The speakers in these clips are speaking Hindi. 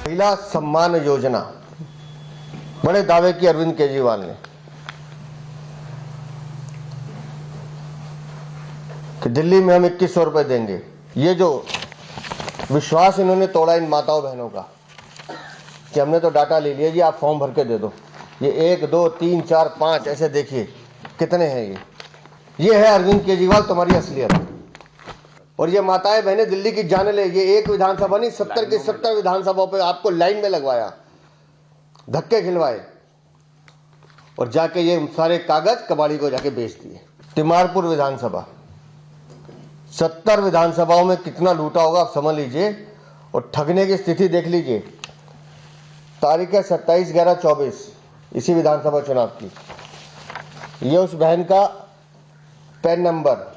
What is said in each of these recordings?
महिला सम्मान योजना, बड़े दावे की अरविंद केजरीवाल ने कि दिल्ली में हम 2100 रुपए देंगे। ये जो विश्वास इन्होंने तोड़ा इन माताओं बहनों का कि हमने तो डाटा ले लिया जी, आप फॉर्म भर के दे दो। ये 1 2 3 4 5 ऐसे देखिए कितने हैं। ये है अरविंद केजरीवाल, तुम्हारी असलियत। और ये माताएं बहनें दिल्ली की जाने ले, ये एक विधानसभा नहीं 70 की 70 विधानसभाओं पे आपको लाइन में लगवाया, धक्के खिलवाए और जाके ये सारे कागज कबाड़ी को जाके बेच दिए। तिमारपुर विधानसभा 70 विधानसभाओं में कितना लूटा होगा आप समझ लीजिए। और ठगने की स्थिति देख लीजिए। तारीख है 27/11/24 इसी विधानसभा चुनाव की। ये उस बहन का पैन नंबर,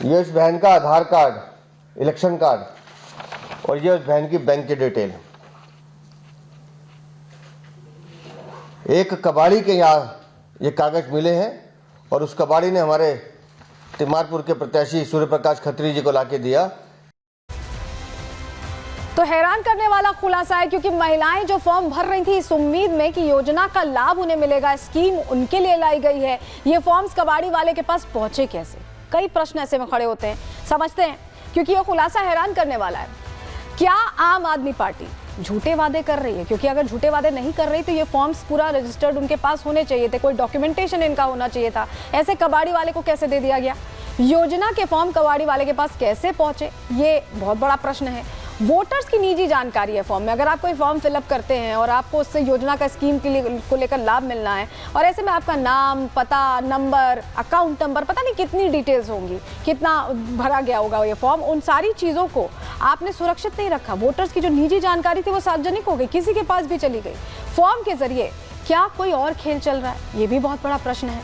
ये उस बहन का आधार कार्ड, इलेक्शन कार्ड और ये उस बहन की बैंक की डिटेल। एक कबाड़ी के यहाँ ये कागज मिले हैं और उस कबाड़ी ने हमारे तिमारपुर के प्रत्याशी सूर्य प्रकाश खत्री जी को लाके दिया। तो हैरान करने वाला खुलासा है, क्योंकि महिलाएं जो फॉर्म भर रही थी इस उम्मीद में कि योजना का लाभ उन्हें मिलेगा, स्कीम उनके लिए लाई गई है, ये फॉर्म्स कबाड़ी वाले के पास पहुंचे कैसे? कई प्रश्न ऐसे में खड़े होते हैं। समझते हैं, क्योंकि यह खुलासा हैरान करने वाला है। क्या आम आदमी पार्टी झूठे वादे कर रही है? क्योंकि अगर झूठे वादे नहीं कर रही तो ये फॉर्म्स पूरा रजिस्टर्ड उनके पास होने चाहिए थे, कोई डॉक्यूमेंटेशन इनका होना चाहिए था। ऐसे कबाड़ी वाले को कैसे दे दिया गया? योजना के फॉर्म कबाड़ी वाले के पास कैसे पहुंचे, ये बहुत बड़ा प्रश्न है। वोटर्स की निजी जानकारी है फॉर्म में। अगर आप कोई फॉर्म फिलअप करते हैं और आपको उससे योजना का स्कीम के लिए को लेकर लाभ मिलना है और ऐसे में आपका नाम, पता, नंबर, अकाउंट नंबर, पता नहीं कितनी डिटेल्स होंगी, कितना भरा गया होगा ये फॉर्म, उन सारी चीज़ों को आपने सुरक्षित नहीं रखा। वोटर्स की जो निजी जानकारी थी वो सार्वजनिक हो गई, किसी के पास भी चली गई। फॉर्म के जरिए क्या कोई और खेल चल रहा है? ये भी बहुत बड़ा प्रश्न है।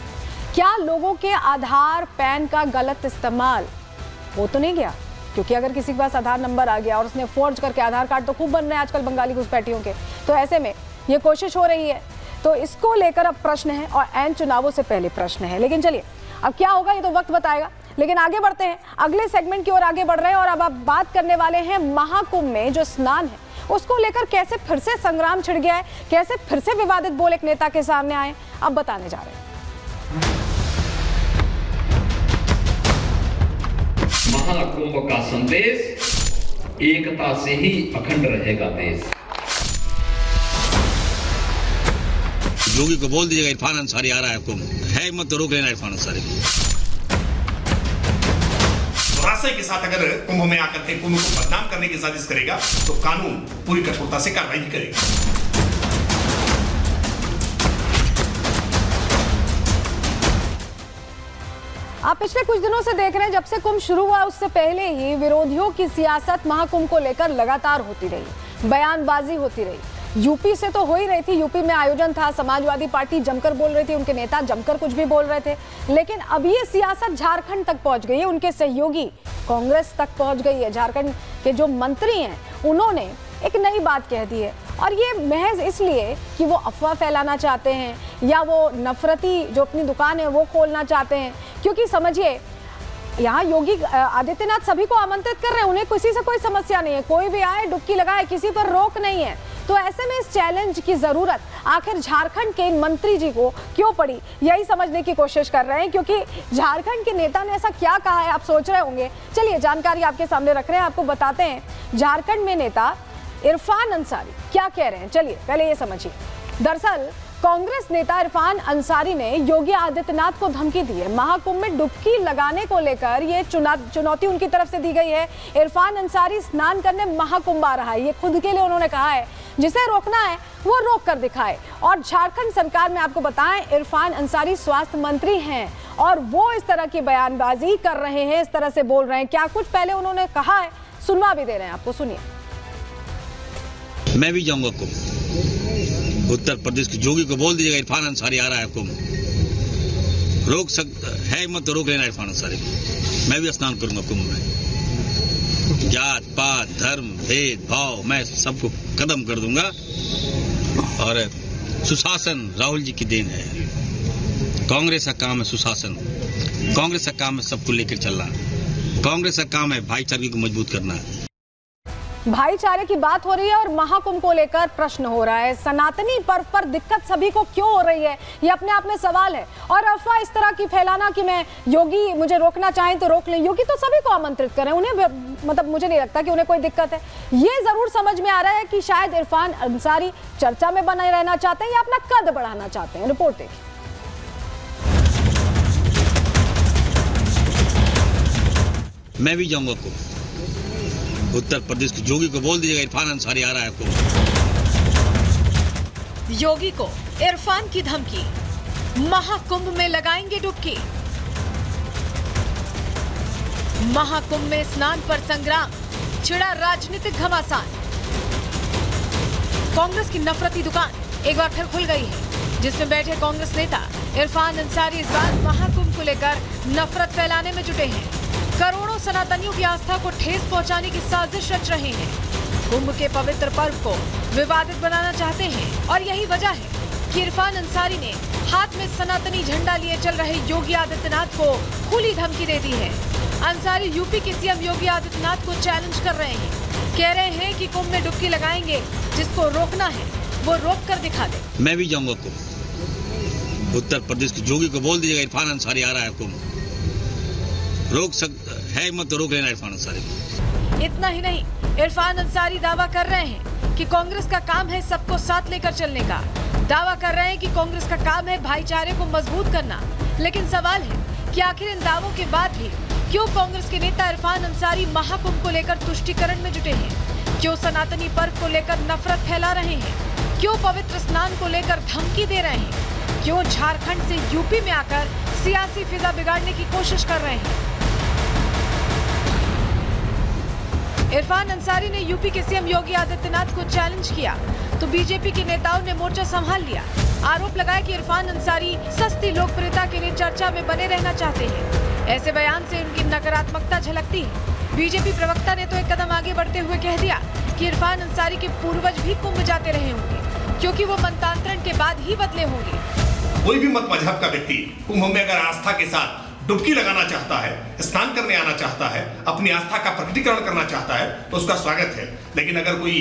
क्या लोगों के आधार, पैन का गलत इस्तेमाल हो तो नहीं गया? क्योंकि अगर किसी के पास आधार नंबर आ गया और उसने फोर्ज करके, आधार कार्ड तो खूब बन रहे हैं आजकल बंगाली घुसपैठियों के, तो ऐसे में ये कोशिश हो रही है। तो इसको लेकर अब प्रश्न है और ऐन चुनावों से पहले प्रश्न है। लेकिन चलिए, अब क्या होगा ये तो वक्त बताएगा। लेकिन आगे बढ़ते हैं, अगले सेगमेंट की ओर आगे बढ़ रहे हैं और अब आप बात करने वाले हैं महाकुंभ में जो स्नान है उसको लेकर कैसे फिर से संग्राम छिड़ गया है, कैसे फिर से विवादित बोल एक नेता के सामने आए, अब बताने जा रहे हैं। महाकुंभ का संदेश, एकता से ही अखंड रहेगा देश। योगी को बोल दीजिएगा इरफान अंसारी आ रहा है कुंभ, है मत तो रोक लेना इरफान अंसारी को। दुराशय के साथ अगर कुंभ में आकर के कुंभ को बदनाम करने की साजिश करेगा तो कानून पूरी कठोरता से कार्रवाई करेगा। आप पिछले कुछ दिनों से देख रहे हैं, जब से कुंभ शुरू हुआ उससे पहले ही विरोधियों की सियासत महाकुंभ को लेकर लगातार होती रही, बयानबाजी होती रही। यूपी से तो हो ही रही थी, यूपी में आयोजन था, समाजवादी पार्टी जमकर बोल रही थी, उनके नेता जमकर कुछ भी बोल रहे थे। लेकिन अब ये सियासत झारखंड तक पहुंच गई है, उनके सहयोगी कांग्रेस तक पहुंच गई है। झारखंड के जो मंत्री हैं उन्होंने एक नई बात कह दी है, और ये महज इसलिए कि वो अफवाह फैलाना चाहते हैं या वो नफरती जो अपनी दुकान है वो खोलना चाहते हैं। क्योंकि समझिए, यहाँ योगी आदित्यनाथ सभी को आमंत्रित कर रहे हैं, उन्हें किसी से कोई समस्या नहीं है, कोई भी आए डुबकी लगाए, किसी पर रोक नहीं है। तो ऐसे में इस चैलेंज की जरूरत आखिर झारखंड के इन मंत्री जी को क्यों पड़ी, यही समझने की कोशिश कर रहे हैं। क्योंकि झारखंड के नेता ने ऐसा क्या कहा है, आप सोच रहे होंगे। चलिए जानकारी आपके सामने रख रहे हैं, आपको बताते हैं झारखंड में नेता इरफान अंसारी क्या कह रहे हैं। चलिए पहले ये समझिए। दरअसल कांग्रेस नेता इरफान अंसारी ने योगी आदित्यनाथ को धमकी दी है। महाकुंभ में डुबकी लगाने को लेकर ये चुनौती उनकी तरफ से दी गई है। इरफान अंसारी स्नान करने महाकुंभ आ रहा है, ये खुद के लिए उन्होंने कहा है। जिसे रोकना है वो रोक कर दिखाए। और झारखंड सरकार में आपको बताएं, इरफान अंसारी स्वास्थ्य मंत्री हैं और वो इस तरह की बयानबाजी कर रहे हैं, इस तरह से बोल रहे हैं। क्या कुछ पहले उन्होंने कहा है, सुनवा भी दे रहे हैं आपको, सुनिए। मैं भी जाऊंगा कुंभ, उत्तर प्रदेश की योगी को बोल दीजिएगा इरफान अंसारी आ रहा है कुंभ, रोक सकता है मत तो रोक लेना इरफान अंसारी को। मैं भी स्नान करूंगा कुंभ में, जात पात धर्म भेदभाव मैं सबको खत्म कर दूंगा। और सुशासन राहुल जी की देन है, कांग्रेस का काम है सुशासन, कांग्रेस का काम है सबको लेकर चलना, कांग्रेस का काम है भाईचारे को मजबूत करना। भाईचारे की बात हो रही है और महाकुंभ को लेकर प्रश्न हो रहा है। सनातनी पर्व पर दिक्कत सभी को क्यों हो रही है, ये अपने आप में सवाल है। और अफवाह इस तरह की फैलाना कि मैं योगी मुझे रोकना चाहें तो रोक लें, योगी तो सभी को आमंत्रित करें, उन्हें मतलब मुझे नहीं लगता कि उन्हें कोई दिक्कत है। ये जरूर समझ में आ रहा है कि शायद इरफान अंसारी चर्चा में बने रहना चाहते हैं या अपना कद बढ़ाना चाहते हैं। रिपोर्ट देखिए। मैं भी जाऊंगा कुंभ। उत्तर प्रदेश के योगी को बोल दीजिएगा इरफान अंसारी आ रहा है कुंभ। योगी को इरफान की धमकी, महाकुंभ में लगाएंगे डुबकी। महाकुंभ में स्नान पर संग्राम, छिड़ा राजनीतिक घमासान। कांग्रेस की नफरती दुकान एक बार फिर खुल गई है, जिसमें बैठे कांग्रेस नेता इरफान अंसारी इस बार महाकुंभ को लेकर नफरत फैलाने में जुटे हैं। करोड़ों सनातनियों की आस्था को ठेस पहुंचाने की साजिश रच रहे हैं। कुंभ के पवित्र पर्व को विवादित बनाना चाहते हैं और यही वजह है कि इरफान अंसारी ने हाथ में सनातनी झंडा लिए चल रहे योगी आदित्यनाथ को खुली धमकी दे दी है। अंसारी यूपी के सीएम योगी आदित्यनाथ को चैलेंज कर रहे हैं, कह रहे हैं कि कुंभ में डुबकी लगाएंगे, जिसको रोकना है वो रोक कर दिखा दे। मैं भी जाऊंगा कुंभ। उत्तर प्रदेश के योगी को बोल दीजिएगा इरफान अंसारी आ रहा है कुंभ। रोक सकता है मत तो रोक लेना इरफान अंसारी। इतना ही नहीं, इरफान अंसारी दावा कर रहे हैं कि कांग्रेस का काम है सबको साथ लेकर चलने का। दावा कर रहे हैं कि कांग्रेस का काम है भाईचारे को मजबूत करना। लेकिन सवाल है कि आखिर इन दावों के बाद भी क्यों कांग्रेस के नेता इरफान अंसारी महाकुंभ को लेकर तुष्टीकरण में जुटे हैं? क्यों सनातनी पर्व को लेकर नफरत फैला रहे हैं? क्यों पवित्र स्नान को लेकर धमकी दे रहे हैं? क्यों झारखंड से यूपी में आकर सियासी फिजा बिगाड़ने की कोशिश कर रहे हैं? इरफान अंसारी ने यूपी के सीएम योगी आदित्यनाथ को चैलेंज किया तो बीजेपी के नेताओं ने मोर्चा संभाल लिया। आरोप लगाया कि इरफान अंसारी सस्ती लोकप्रियता के लिए चर्चा में बने रहना चाहते हैं। ऐसे बयान से उनकी नकारात्मकता झलकती है। बीजेपी प्रवक्ता ने तो एक कदम आगे बढ़ते हुए कह दिया कि इरफान अंसारी के पूर्वज भी कुंभ जाते रहे होंगे, क्योंकि वो मनतांत्रण के बाद ही बदले होंगे। कोई भी मत मजहब का व्यक्ति कुंभ में अगर आस्था के साथ डुबकी लगाना चाहता है, स्नान करने आना चाहता है, अपनी आस्था का प्रकटीकरण करना चाहता है तो उसका स्वागत है। लेकिन अगर कोई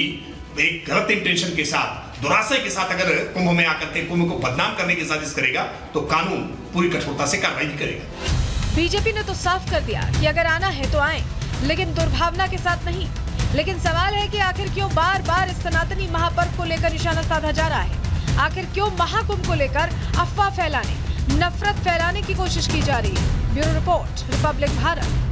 एक गलत इंटेंशन के साथ, दुराशय के साथ अगर कुंभ में आकर के कुंभ को बदनाम करने की साजिश करेगा तो कानून पूरी कठोरता से कार्रवाई भी करेगा। बीजेपी ने तो साफ कर दिया कि अगर आना है तो आए, लेकिन दुर्भावना के साथ नहीं। लेकिन सवाल है कि आखिर क्यों बार बार इस सनातनी महापर्व को लेकर निशाना साधा जा रहा है? आखिर क्यों महाकुंभ को लेकर अफवाह फैलाने, नफरत फैलाने की कोशिश की जा रही है? Bureau report, Republic Bharat.